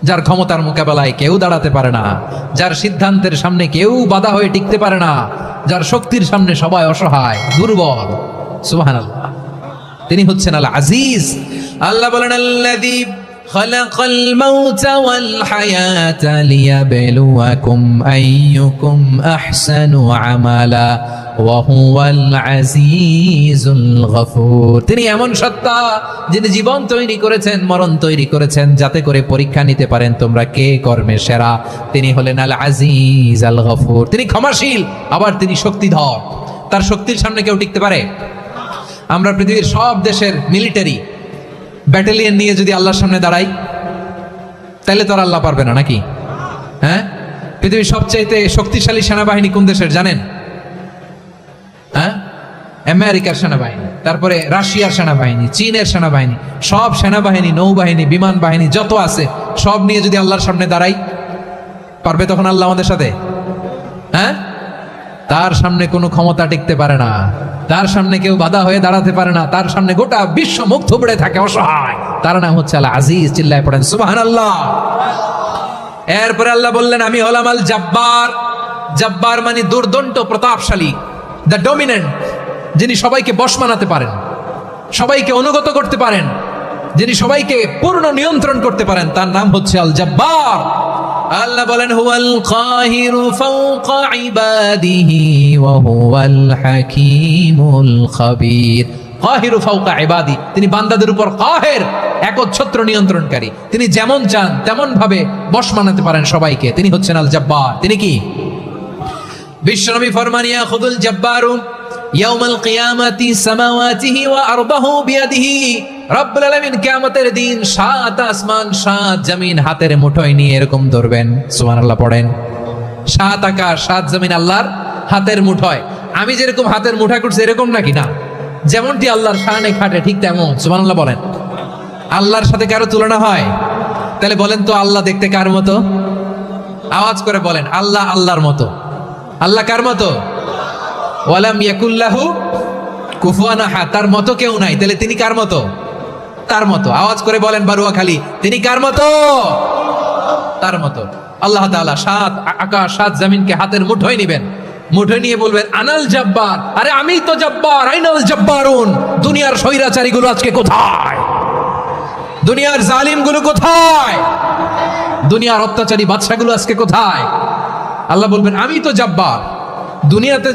যার ক্ষমতার মোকাবেলায় কেউ দাঁড়াতে পারে না, যার সিদ্ধান্তের সামনে কেউ বাধা হয়ে টিকতে পারে না, যার শক্তির সামনে সবাই অসহায় দুর্বল। সুবহানাল্লাহ, তিনি হচ্ছেন আল আজিজ। আল্লাহ বলেন আল্লাযী খালাকাল মাউতা ওয়াল হায়াতা লিয়াবলুয়াকুম আইয়ুকুম আহসানু আমালা ওয়া হুয়াল আজিজুল গফুর। তিনি এমন সত্তা যিনি জীবন তৈরি করেছেন, মরণ তৈরি করেছেন, যাতে করে পরীক্ষা নিতে পারেন তোমরা কে কর্মে সেরা। তিনি হলেন আল আজিজ আল গফুর। তিনি ক্ষমাশীল, আবার তিনি শক্তিধর। তার শক্তির সামনে কেউ টিকতে পারে? আমরা পৃথিবীর সব দেশের মিলিটারি ব্যাটালিয়ন নিয়ে যদি আল্লাহর সামনে দাঁড়াই, তাহলে তো আর আল্লাহ পারবে না নাকি? হ্যাঁ, পৃথিবীর সবচাইতে শক্তিশালী সেনাবাহিনী কোন দেশের জানেন? হ্যাঁ, আমেরিকার সেনাবাহিনী, তারপরে রাশিয়ার সেনাবাহিনী, চীনের সেনাবাহিনী, সব সেনাবাহিনী, নৌবাহিনী, বিমান বাহিনী যত আছে সব নিয়ে যদি আল্লাহর সামনে দাঁড়াই, পারবে তখন আল্লাহ আমাদের সাথে? হ্যাঁ, তার সামনে কোনো ক্ষমতা টিকতে পারে না, তার সামনে কেউ বাধা হয়ে দাঁড়াতে পারে না, তার সামনে গোটা বিশ্ব মুখ থুবড়ে থাকে অসহায়। তার নাম হচ্ছে আল আজিজ। চিল্লায় পড়েন সুবহানাল্লাহ। এরপরে আল্লাহ বললেন আমি হলাম আল জব্বার। জব্বার মানে দুর্দণ্ড প্রতাপশালী, দ্য ডমিনেন্ট, যিনি সবাইকে বশ মানাতে পারেন, সবাইকে অনুগত করতে পারেন, যিনি সবাইকে পূর্ণ নিয়ন্ত্রণ করতে পারেন, তার নাম হচ্ছে আল জব্বার। আল্লাহ বলেন হুয়াল কাহিরু ফাওকা ইবাদিহি ওয়া হুয়াল হাকীমুল খাবীর। কাহিরু ফাওকা ইবাদি, তিনি বান্দাদের উপর কাহের, একচ্ছত্র নিয়ন্ত্রণকারী। তিনি যেমন চান তেমন ভাবে বশ মানাতে পারেন সবাইকে। তিনি হচ্ছেন আল জব্বার। তিনি কি? বিশ্বনবী ফরমান ইয়াখুদুল জব্বারু ইয়াউমাল কিয়ামাতি সামাওয়াতিহি ওয়া আরদাহু বিয়াদিহি। রব্বুল আলামিন কিয়ামতের দিন সাত আসমান সাত জমিন হাতের মুঠোয় নিয়ে এরকম ধরবেন। সুবহানাল্লাহ পড়েন। সাত আকাশ সাত জমিন আল্লাহর হাতের মুঠোয়। আমি যেরকম হাতের মুঠা করছি এরকম নাকি? না, যেমনটি আল্লাহর শানে খাটে ঠিক তেমন। সুবহানাল্লাহ বলেন। আল্লাহর সাথে কারো তুলনা হয়? তাহলে বলেন তো আল্লাহ দেখতে কার মতো? আওয়াজ করে বলেন আল্লাহ আল্লাহর মতো। আল্লাহ কার মতো? ওয়ালাম ইয়াকুল্লাহু কুফুয়ান আহাদ, তার মতো কেউ নাই। তাহলে তিনি কার মতো? তার মতো। আওয়াজ করে বলেন বারুয়াখালী, তিনি কার মতো? তার মতো। আল্লাহ তাআলা সাত আকাশ সাত জমিনকে হাতের মুঠোয় নেবেন, মুঠোয় নিয়ে বলবেন আনাল জব্বার। আরে আমি তো জব্বার, আইনাল জব্বারুন। দুনিয়ার স্বৈরাচারীগুলো আজকে কোথায়? দুনিয়ার জালিমগুলো কোথায়? দুনিয়ার অত্যাচারী বাদশাগুলো আজকে কোথায়? আল্লাহ বলবেন আমি তো জব্বার। দুনিয়াতে